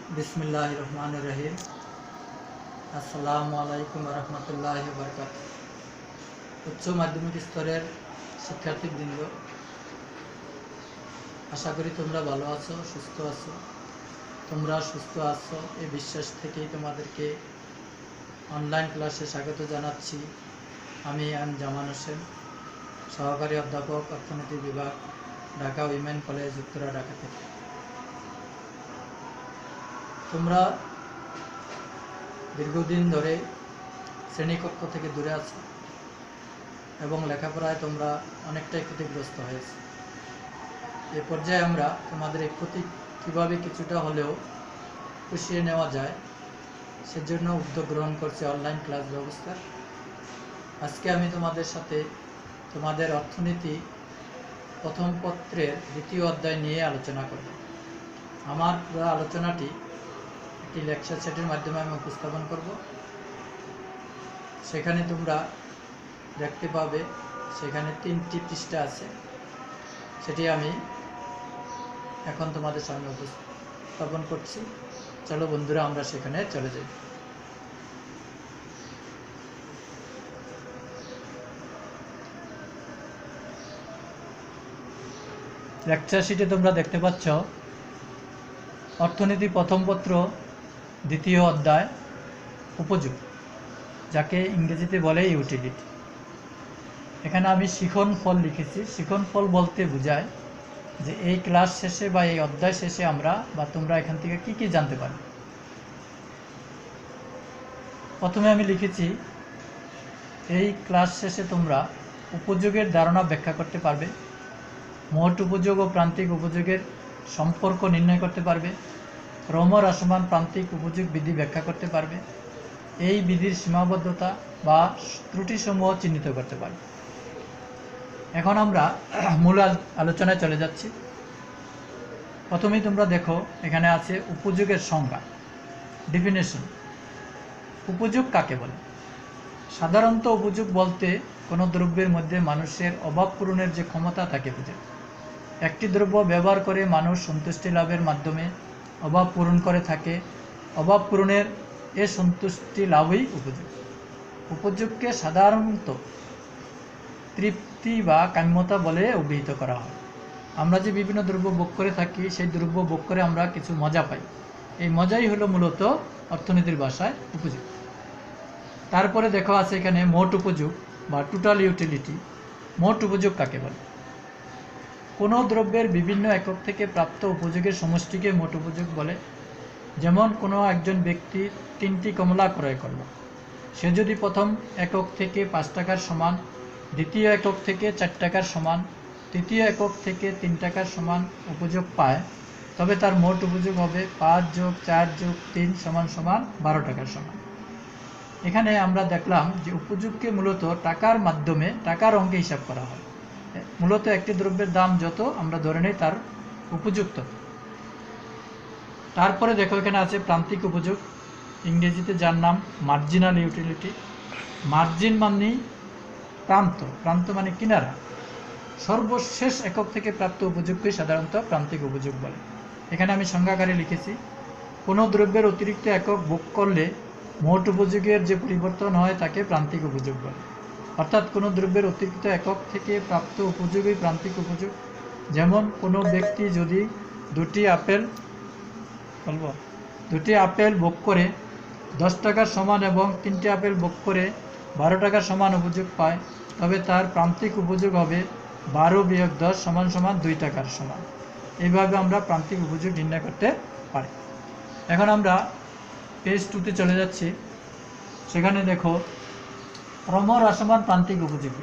बिस्मिल्लाहिर रहमानिर रहीम। अस्सलामु आलैकुम रहमतुल्लाहि व बाराकातुहू। उच्च माध्यमिक स्तरेर शिक्षार्थीबृंद, आशा करी तोमरा भालो आछो, सुस्थ आछो। तोमरा सुस्थ आछो এই বিশ্বাস থেকেই তোমাদেরকে অনলাইন ক্লাসে স্বাগত জানাচ্ছি। আমি এম জামান হোসেন, সহকারী অধ্যাপক, অর্থনীতি বিভাগ, ঢাকা উইমেন কলেজ, উত্তরা, ঢাকা থেকে। তোমরা দীর্ঘদিন ধরে শ্রেণীকক্ষ থেকে দূরে আছো এবং লেখাপড়ায় তোমরা অনেকটাই ক্ষতিগ্রস্ত হয়েছে। এ পর্যায়ে আমরা তোমাদের এই ক্ষতি কীভাবে কিছুটা হলেও পুষিয়ে নেওয়া যায় সেজন্য উদ্যোগ গ্রহণ করছি অনলাইন ক্লাস ব্যবস্থার। আজকে আমি তোমাদের সাথে তোমাদের অর্থনীতি প্রথম পত্রের দ্বিতীয় অধ্যায় নিয়ে আলোচনা করব। আমার পুরো আলোচনাটি একটি লেকচার সেটের মাধ্যমে আমি উপস্থাপন করব। সেখানে তোমরা দেখতে পাবে সেখানে 3টি পৃষ্ঠা আছে, সেটি আমি এখন তোমাদের সামনে উপস্থাপন করছি। চলো বন্ধুরা, আমরা সেখানে চলে যাই। লেকচার শিটে তোমরা দেখতে পাচ্ছ অর্থনীতি প্রথম পত্র দ্বিতীয় অধ্যায় উপযোগ, যাকে ইংরেজিতে বলে ইউটিলিটি। এখানে আমি শিখন ফল লিখেছি। শিখন ফল বলতে বোঝায় যে এই ক্লাস শেষে বা এই অধ্যায় শেষে আমরা বা তোমরা এখান থেকে কি কি জানতে পারবে। প্রথমে আমি লিখেছি এই ক্লাস শেষে তোমরা উপযোগের ধারণা ব্যাখ্যা করতে পারবে, মোট উপযোগ ও প্রান্তিক উপযোগের সম্পর্ক নির্ণয় করতে পারবে, ক্রমহ্রাসমান প্রান্তিক উপযোগ বিধি ব্যাখ্যা করতে পারবে, এই বিধির সীমাবদ্ধতা বা ত্রুটিসমূহ চিহ্নিত করতে পারবে। এখন আমরা মূল আলোচনায় চলে যাচ্ছি। প্রথমেই তোমরা দেখো এখানে আছে উপযোগের সংজ্ঞা, ডেফিনেশন। উপযোগ কাকে বলে? সাধারণত উপযোগ বলতে কোনো দ্রব্যের মধ্যে মানুষের অভাব পূরণের যে ক্ষমতা তাকে বোঝায়। একটি দ্রব্য ব্যবহার করে মানুষ সন্তুষ্টি লাভের মাধ্যমে অভাব পূরণ করে থাকে। অভাব পূরণের এ সন্তুষ্টি লাভই উপযোগ। উপযোগকে সাধারণত তৃপ্তি বা কাম্যতা বলে অভিহিত করা হয়। আমরা যে বিভিন্ন দ্রব্য ভোগ করে থাকি, সেই দ্রব্য ভোগ করে আমরা কিছু মজা পাই। এই মজাই হলো মূলত অর্থনীতির ভাষায় উপযোগ। তারপরে দেখো আছে এখানে মোট উপযোগ বা টোটাল ইউটিলিটি। মোট উপযোগ কাকে বলে? কোনো দ্রব্যের বিভিন্ন একক থেকে প্রাপ্ত উপযোগের সমষ্টিকে মোট উপযোগ বলে। যেমন কোনো একজন ব্যক্তি 3টি কমলা ক্রয় করল, সে যদি প্রথম একক থেকে 5 টাকার সমান, দ্বিতীয় একক থেকে 4 টাকার সমান, তৃতীয় একক থেকে 3 টাকার সমান উপযোগ পায়, তবে তার মোট উপযোগ হবে 5 + 4 + 3 = 12 টাকার সমান। এখানে আমরা দেখলাম যে উপযোগকে মূলত টাকার মাধ্যমে, টাকার অঙ্কে হিসাব করা হয়। মূলত একটি দ্রব্যের দাম যত আমরা ধরে নেই তার উপযুক্ত। তারপরে দেখো এখানে আছে প্রান্তিক উপযোগ, ইংরেজিতে যার নাম মার্জিনাল ইউটিলিটি। মার্জিন মানে প্রান্ত, প্রান্ত মানে কিনারা। সর্বশেষ একক থেকে প্রাপ্ত উপযোগকে সাধারণত প্রান্তিক উপযোগ বলে। এখানে আমি সংজ্ঞাকারে লিখেছি, কোনো দ্রব্যের অতিরিক্ত একক ভোগ করলে মোট উপযোগের যে পরিবর্তন হয় তাকে প্রান্তিক উপযোগ বলে। অর্থাৎ কোনো দ্রব্যের অতিরিক্ত একক থেকে প্রাপ্ত উপযোগই প্রান্তিক উপযোগ। যেমন কোনো ব্যক্তি যদি 2টি আপেল ভোগ করে 10 টাকার সমান এবং 3টি আপেল ভোগ করে 12 টাকার সমান উপযোগ পায়, তবে তার প্রান্তিক উপযোগ হবে 12 - 10 = 2 টাকার সমান। এইভাবে আমরা প্রান্তিক উপযোগ নির্ণয় করতে পারি। এখন আমরা পেজ 2তে চলে যাচ্ছি। সেখানে দেখো ক্রমহ্রাসমান প্রান্তিক উপযোগ,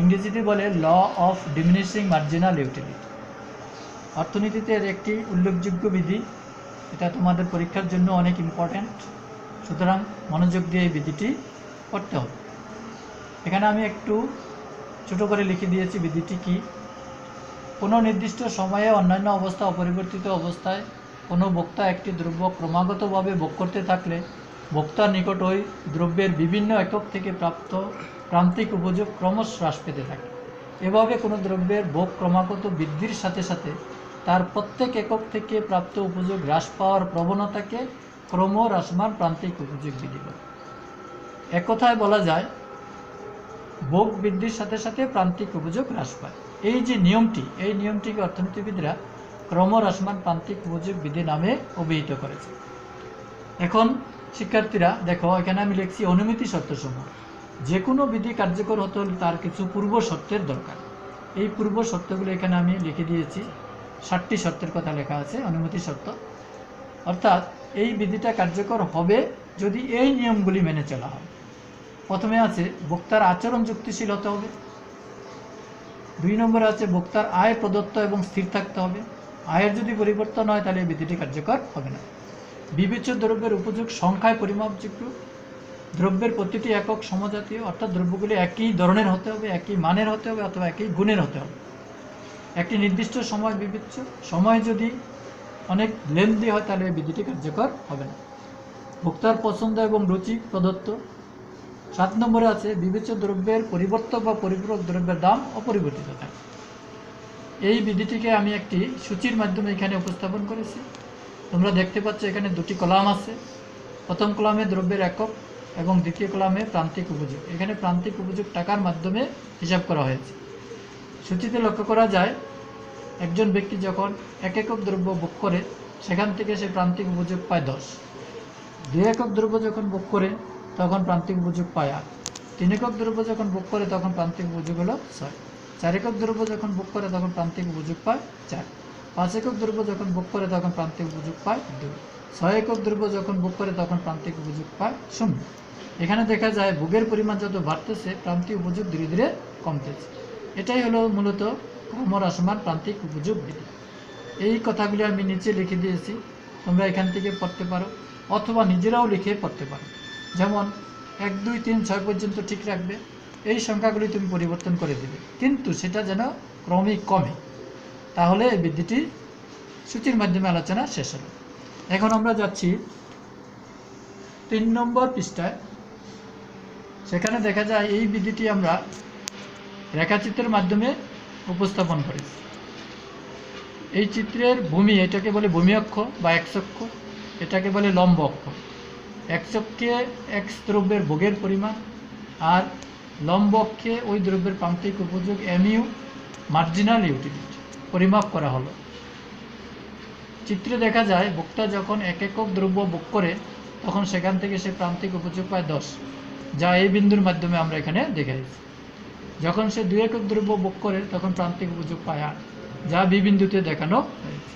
ইংরেজিতে বলে law of diminishing marginal utility. অর্থনীতিতে এর একটি উল্লেখযোগ্য বিধি। এটা তোমাদের পরীক্ষার জন্য অনেক ইম্পর্ট্যান্ট, সুতরাং মনোযোগ দিয়ে এই বিধিটি পড়তে হবে। এখানে আমি একটু ছোট করে লিখে দিয়েছি বিধিটি কি। কোনো নির্দিষ্ট সময়ে অন্যান্য অবস্থা অপরিবর্তিত অবস্থায় কোনো ভোক্তা একটি দ্রব্য ক্রমাগতভাবে ভোগ করতে থাকলে ভোক্তার নিকট ওই দ্রব্যের বিভিন্ন একক থেকে প্রাপ্ত প্রান্তিক উপযোগ ক্রমশ হ্রাস পেতে থাকে। এভাবে কোনো দ্রব্যের ভোগ ক্রমাগত বৃদ্ধির সাথে সাথে তার প্রত্যেক একক থেকে প্রাপ্ত উপযোগ হ্রাস পাওয়ার প্রবণতাকে ক্রমহ্রাসমান প্রান্তিক উপযোগ বিধি বলে। এক কথায় বলা যায় ভোগ বৃদ্ধির সাথে সাথে প্রান্তিক উপযোগ হ্রাস পায়। এই যে নিয়মটি, এই নিয়মটিকে অর্থনীতিবিদরা ক্রমহ্রাসমান প্রান্তিক উপযোগ বিধি নামে অভিহিত করেছে। এখন শিক্ষার্থীরা দেখো, এখানে আমি লিখছি অনুমিতি শর্তসমূহ। যে কোনো বিধি কার্যকর হতে হলে তার কিছু পূর্ব শর্তের দরকার। এই পূর্ব শর্তগুলো এখানে আমি লিখে দিয়েছি। 7টি শর্তের কথা লেখা আছে, অনুমতি শর্ত। অর্থাৎ এই বিধিটা কার্যকর হবে যদি এই নিয়মগুলি মেনে চলা হয়। প্রথমে আছে বক্তার আচরণ যুক্তিশীল হতে হবে। 2 নম্বরে আছে বক্তার আয় প্রদত্ত এবং স্থির থাকতে হবে। আয়ের যদি পরিবর্তন হয় তাহলে এই বিধিটি কার্যকর হবে না। বিবেচ্য দ্রব্যের উপযোগ সংখ্যায় পরিমাপযোগ্য। দ্রব্যের প্রতিটি একক সমজাতীয়, অর্থাৎ দ্রব্যগুলি একই ধরনের হতে হবে, একই মানের হতে হবে অথবা একই গুণের হতে হবে। একটি নির্দিষ্ট সময় বিবেচ্য। সময় যদি অনেক লেন্দি হয় তাহলে এই বিধিটি কার্যকর হবে না। ভোক্তার পছন্দ এবং রুচি প্রদত্ত। 7 নম্বরে আছে বিবেচ্য দ্রব্যের পরিবর্তক বা পরিপূরক দ্রব্যের দাম অপরিবর্তিত থাকে। এই বিধিটিকে আমি একটি সূচির মাধ্যমে এখানে উপস্থাপন করেছি। তোমরা দেখতে পাচ্ছ এখানে 2টি কলাম আছে। প্রথম কলামে দ্রব্যের একক এবং দ্বিতীয় কলামে প্রান্তিক উপযোগ। এখানে প্রান্তিক উপযোগ টাকার মাধ্যমে হিসাব করা হয়েছে। সূচিতে লক্ষ্য করা যায় একজন ব্যক্তি যখন 1 একক দ্রব্য ভোগ করে সেখান থেকে সে প্রান্তিক উপযোগ পায় 10। 2 একক দ্রব্য যখন ভোগ করে তখন প্রান্তিক উপযোগ পায় 8। 3 একক দ্রব্য যখন ভোগ করে তখন প্রান্তিক উপযোগ হলো 6। 4 একক দ্রব্য যখন ভোগ করে তখন প্রান্তিক উপযোগ পায় 4। 5 একক দ্রব্য যখন ভোগ করে তখন প্রান্তিক উপযোগ পায় 2। 6 একক দ্রব্য যখন ভোগ করে তখন প্রান্তিক উপযোগ পায় 0। এখানে দেখা যায় ভোগের পরিমাণ যত বাড়তেছে প্রান্তিক উপযোগ ধীরে ধীরে কমতেছে। এটাই হলো মূলত ক্রমহ্রাসমান প্রান্তিক উপযোগ বিধি। এই কথাগুলি আমি নিচে লিখে দিয়েছি, তোমরা এখান থেকে পড়তে পারো অথবা নিজেরাও লিখে পড়তে পারো। যেমন 1, 2, 3, 6 পর্যন্ত ঠিক রাখবে, এই সংখ্যাগুলি তুমি পরিবর্তন করে দেবে, কিন্তু সেটা যেন ক্রমিক কমে। তাহলে এই বিধিটি সূচির মাধ্যমে আলোচনা শেষ হলো। এখন আমরা যাচ্ছি 3 নম্বর পৃষ্ঠায়। সেখানে দেখা যায় এই বিধিটি আমরা রেখাচিত্রের মাধ্যমে উপস্থাপন করেছি। এই চিত্রের ভূমি, এটাকে বলে ভূমি অক্ষ বা এক্স অক্ষ, এটাকে বলে লম্ব অক্ষ। এক্স অক্ষে এক্স দ্রব্যের ভোগের পরিমাণ আর লম্ব অক্ষে ওই দ্রব্যের প্রান্তিক উপযোগ এমইউ মার্জিনাল ইউটিলিটি পরিমাপ করা হলো। চিত্রে দেখা যায় ভোক্তা যখন 1 একক দ্রব্য ভোগ করে তখন সেখান থেকে সে প্রান্তিক উপযোগ পায় 10, যা এই বিন্দুর মাধ্যমে আমরা এখানে দেখাইছি। যখন সে 2 একক দ্রব্য ভোগ করে তখন প্রান্তিক উপযোগ পায় 8, যা বি বিন্দুতে দেখানো হয়েছে।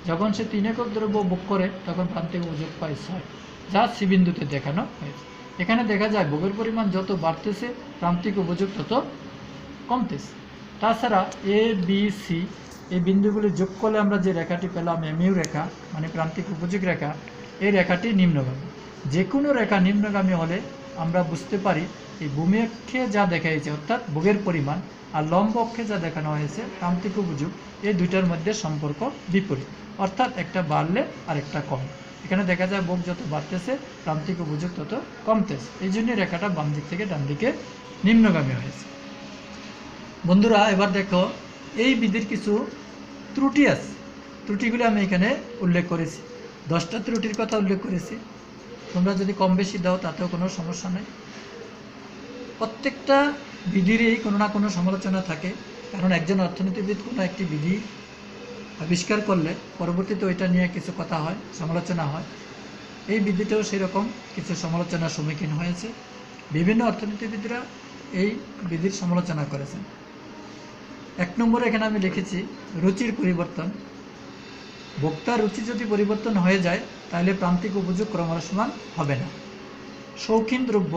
যখন সে 3 একক দ্রব্য ভোগ করে তখন প্রান্তিক উপযোগ পায় 6, যা সি বিন্দুতে দেখানো হয়েছে। এখানে দেখা যায় ভোগের পরিমাণ যত বাড়তেছে প্রান্তিক উপযোগ তত কমতেছে। তাছাড়া এ বি সি এই বিন্দুগুলি যোগ করলে আমরা যে রেখাটি পেলাম এমইউ রেখা, মানে প্রান্তিক উপযোগ রেখা, এই রেখাটি নিম্নগামী। যে কোনো রেখা নিম্নগামী হলে আমরা বুঝতে পারি এই ভূমি অক্ষে যা দেখাইছে অর্থাৎ ভোগের পরিমাণ আর লম্ব অক্ষে যা দেখানো হয়েছে প্রান্তিক উপযোগ, এই দুইটার মধ্যে সম্পর্ক বিপরীত, অর্থাৎ একটা বাড়লে আর একটা কম। এখানে দেখা যায় ভোগ যত বাড়তেছে প্রান্তিক উপযোগ তত কমতেছে। এই জন্য রেখাটা বাম দিক থেকে ডান দিকে নিম্নগামী হয়েছে। বন্ধুরা এবার দেখো এই বিধির কিছু ত্রুটি আছে। ত্রুটিগুলি আমি এখানে উল্লেখ করেছি, 10টা ত্রুটির কথা উল্লেখ করেছি। তোমরা যদি কম বেশি দাও তাতেও কোনো সমস্যা নেই। প্রত্যেকটা বিধিরই কোনো না কোনো সমালোচনা থাকে, কারণ একজন অর্থনীতিবিদ কোনো একটি বিধি আবিষ্কার করলে পরবর্তীতে ওইটা নিয়ে কিছু কথা হয়, সমালোচনা হয়। এই বিধিটাও সেরকম কিছু সমালোচনার সম্মুখীন হয়েছে। বিভিন্ন অর্থনীতিবিদরা এই বিধির সমালোচনা করেছেন। 1 নম্বরে এখানে আমি লিখেছি রুচির পরিবর্তন। ভোক্তার রুচি যদি পরিবর্তন হয়ে যায় তাহলে প্রান্তিক উপযোগ ক্রমহ্রাসমান হবে না। শৌখিন দ্রব্য,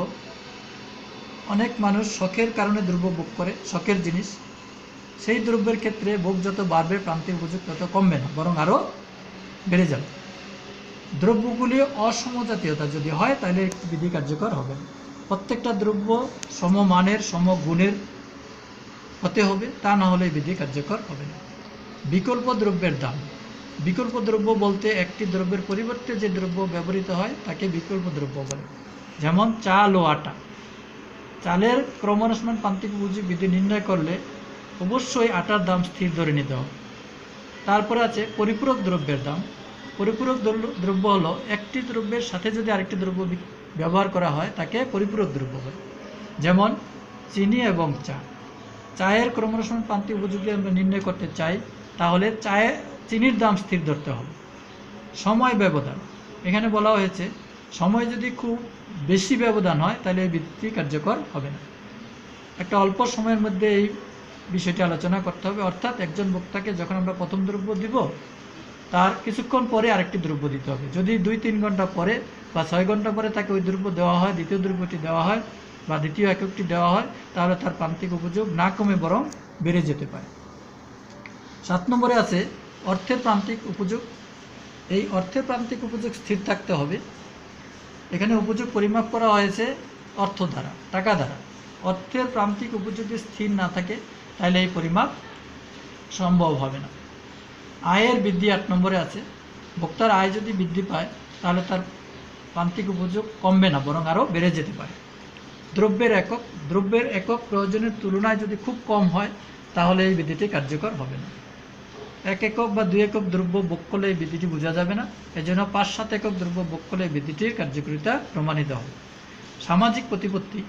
অনেক মানুষ শখের কারণে দ্রব্য ভোগ করে, শখের জিনিস, সেই দ্রব্যের ক্ষেত্রে ভোগ যত বাড়বে প্রান্তিক উপযোগ তত কমবে না, বরং আরও বেড়ে যাবে। দ্রব্যগুলি অসমজাতীয়তা যদি হয় তাহলে বিধি কার্যকর হবে না। প্রত্যেকটা দ্রব্য সমমানের সমগুণের হতে হবে, তা না হলে বিধি কার্যকর হবে না। বিকল্প দ্রব্যের দাম, বিকল্প দ্রব্য বলতে একটি দ্রব্যের পরিবর্তে যে দ্রব্য ব্যবহৃত হয় তাকে বিকল্প দ্রব্য বলে। যেমন চাল ও আটা। চালের ক্রমহ্রাসমান প্রান্তিক উপযোগ বিধি নির্ণয় করলে অবশ্যই আটার দাম স্থির ধরে নিতে হবে। তারপরে আছে পরিপূরক দ্রব্যের দাম। পরিপূরক দ্রব্য হলো একটি দ্রব্যের সাথে যদি আরেকটি দ্রব্য ব্যবহার করা হয় তাকে পরিপূরক দ্রব্য বলে। যেমন চিনি এবং চা। চায়ের ক্রমরসমান প্রান্তিক উপযোগ যদি আমরা নির্ণয় করতে চাই তাহলে চিনির দাম স্থির ধরতে হবে। সময় ব্যবধান, এখানে বলা হয়েছে সময় যদি খুব বেশি ব্যবধান হয় তাহলে এই বৃত্তি কার্যকর হবে না। একটা অল্প সময়ের মধ্যে এই বিষয়টি আলোচনা করতে হবে, অর্থাৎ একজন বক্তাকে যখন আমরা প্রথম দ্রব্য দিব তার কিছুক্ষণ পরে আরেকটি দ্রব্য দিতে হবে। যদি 2-3 ঘন্টা পরে বা 6 ঘন্টা পরে তাকে ওই দ্রব্য দেওয়া হয়, দ্বিতীয় দ্রব্যটি দেওয়া হয় বা দ্বিতীয় এককটি দেওয়া হয়, তাহলে তার প্রান্তিক উপযোগ না কমে বরং বেড়ে যেতে পারে। 7 নম্বরে আছে অর্থের প্রান্তিক উপযোগ। এই অর্থের প্রান্তিক উপযোগ স্থির থাকতে হবে। এখানে উপযোগ পরিমাপ করা হয়েছে অর্থ দ্বারা, টাকা দ্বারা। অর্থের প্রান্তিক উপযোগ যদি স্থির না থাকে তাহলে এই পরিমাপ সম্ভব হবে না। আয়ের বৃদ্ধি 8 নম্বরে আছে। বক্তার আয় যদি বৃদ্ধি পায় তাহলে তার প্রান্তিক উপযোগ কমবে না বরং আরও বেড়ে যেতে পারে। দ্রব্যের একক প্রয়োজনের তুলনায় যদি খুব কম হয় তাহলে এই বিধিটি কার্যকর হবে না। 1 একক বা 2 একক দ্রব্য ভোগ করলে এই বিধিটি বোঝা যাবে না। এজন্য 5-7 একক দ্রব্য ভোগ করলে এই বিধিটির কার্যকারিতা প্রমাণিত হবে। সামাজিক প্রতিপত্তি,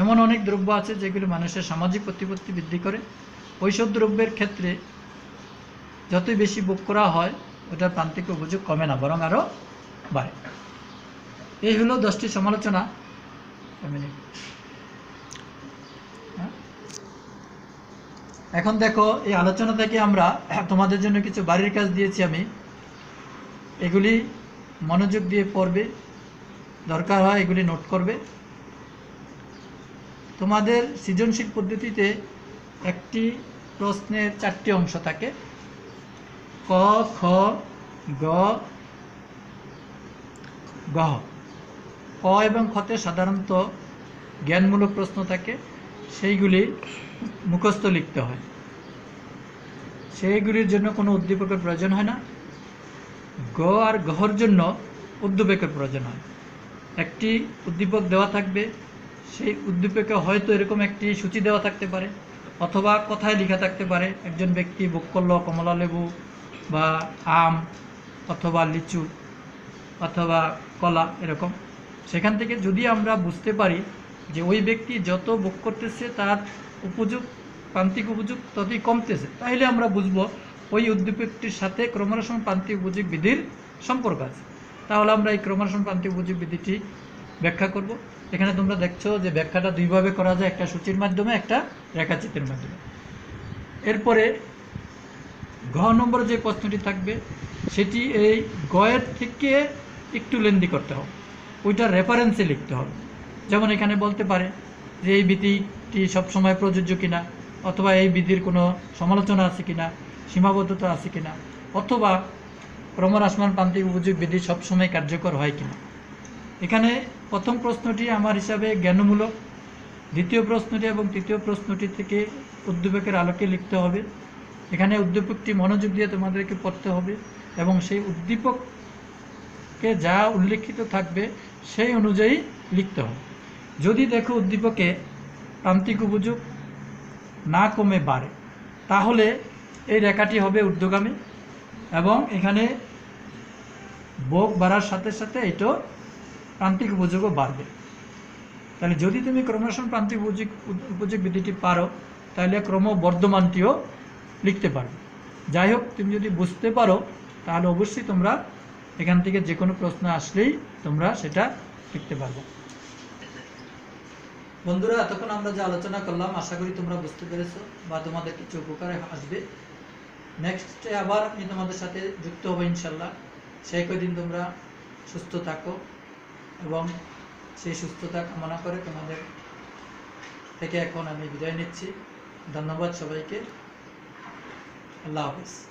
এমন অনেক দ্রব্য আছে যেগুলি মানুষের সামাজিক প্রতিপত্তি বৃদ্ধি করে। ওইসব দ্রব্যের ক্ষেত্রে যতই বেশি ভোগ করা হয় ওটার প্রান্তিক উপযোগ কমে না বরং আরও বাড়ে। এই হলো 10টি সমালোচনা। এখন দেখো এই আলোচনা থেকে আমরা তোমাদের জন্য কিছু বাড়ির কাজ দিয়েছি আমি, এগুলি মনোযোগ দিয়ে পড়বে, দরকার হয় এগুলি নোট করবে। তোমাদের সৃজনশীল পদ্ধতিতে একটি প্রশ্নের 4টি অংশ থাকে, ক, খ, গ, ঘ। ক এবং খতে সাধারণত জ্ঞানমূলক প্রশ্ন থাকে, সেইগুলি মুখস্থ লিখতে হয়, সেইগুলির জন্য কোনো উদ্দীপকের প্রয়োজন হয় না। গ আর ঘর জন্য উদ্দীপকের প্রয়োজন হয়। একটি উদ্দীপক দেওয়া থাকবে, সেই উদ্দীপকে হয়তো এরকম একটি সূচি দেওয়া থাকতে পারে অথবা কথায় লেখা থাকতে পারে একজন ব্যক্তি ভোগ করল কমলা লেবু বা আম অথবা লিচু অথবা কলা, এরকম। সেখান থেকে যদি আমরা বুঝতে পারি যে ওই ব্যক্তি যত ভোগ করতেছে তার উপযোগ, প্রান্তিক উপযোগ ততই কমতেছে, তাহলে আমরা বুঝবো ওই উদ্দীপকটির সাথে ক্রমরসমান প্রান্তিক উপযোগ বিধির সম্পর্ক আছে। তাহলে আমরা এই ক্রমরসমান প্রান্তিক উপযোগ বিধিটি ব্যাখ্যা করব। এখানে তোমরা দেখছো যে ব্যাখ্যাটা দুইভাবে করা যায়, একটা সূচির মাধ্যমে, একটা রেখাচিত্রের মাধ্যমে। এরপরে ঘ নম্বরে যে প্রশ্নটি থাকবে সেটি এই গয়ের থেকে একটু লেন্দি করতে হবে, ওইটার রেফারেন্সে লিখতে হবে। যেমন এখানে বলতে পারে যে এই বিধিটি সবসময় প্রযোজ্য কিনা, অথবা এই বিধির কোনো সমালোচনা আছে কিনা, সীমাবদ্ধতা আছে কিনা, অথবা ক্রমহ্রাসমান প্রান্তিক উপযোগ বিধি সবসময় কার্যকর হয় কিনা। এখানে প্রথম প্রশ্নটি আমার হিসাবে জ্ঞানমূলক, দ্বিতীয় প্রশ্নটি এবং তৃতীয় প্রশ্নটি থেকে উদ্দীপকের আলোকে লিখতে হবে। এখানে উদ্দীপকটি মনোযোগ দিয়ে তোমাদেরকে পড়তে হবে এবং সেই উদ্দীপকে যা উল্লেখিত থাকবে সেই অনুযায়ী লিখতে হবে। যদি দেখো উদ্দীপকে প্রান্তিক উপযোগ না কমে বাড়ে তাহলে এই রেখাটি হবে ঊর্ধ্বগামী এবং এখানে ভোগ বাড়ার সাথে সাথে এটাও প্রান্তিক উপযোগও বাড়বে। তাহলে যদি তুমি ক্রমহ্রাসমান প্রান্তিক উপযোগ বিধিটি পারো তাহলে ক্রমবর্ধমানটিও লিখতে পারবে। যাই হোক, তুমি যদি বুঝতে পারো তাহলে অবশ্যই তোমরা এখান থেকে যে কোনো প্রশ্ন আসলেই তোমরা সেটা লিখতে পারবে। বন্ধুরা, এতক্ষণ আমরা যে আলোচনা করলাম আশা করি তোমরা বুঝতে পেরেছো বা তোমাদের কিছু উপকারে আসবে। নেক্সটে আবার আমি তোমাদের সাথে যুক্ত হবো ইনশাল্লাহ। সেই কদিন তোমরা সুস্থ থাকো এবং সেই সুস্থতা কামনা করে তোমাদের থেকে এখন আমি বিদায় নিচ্ছি। ধন্যবাদ সবাইকে। আল্লাহ হাফেজ।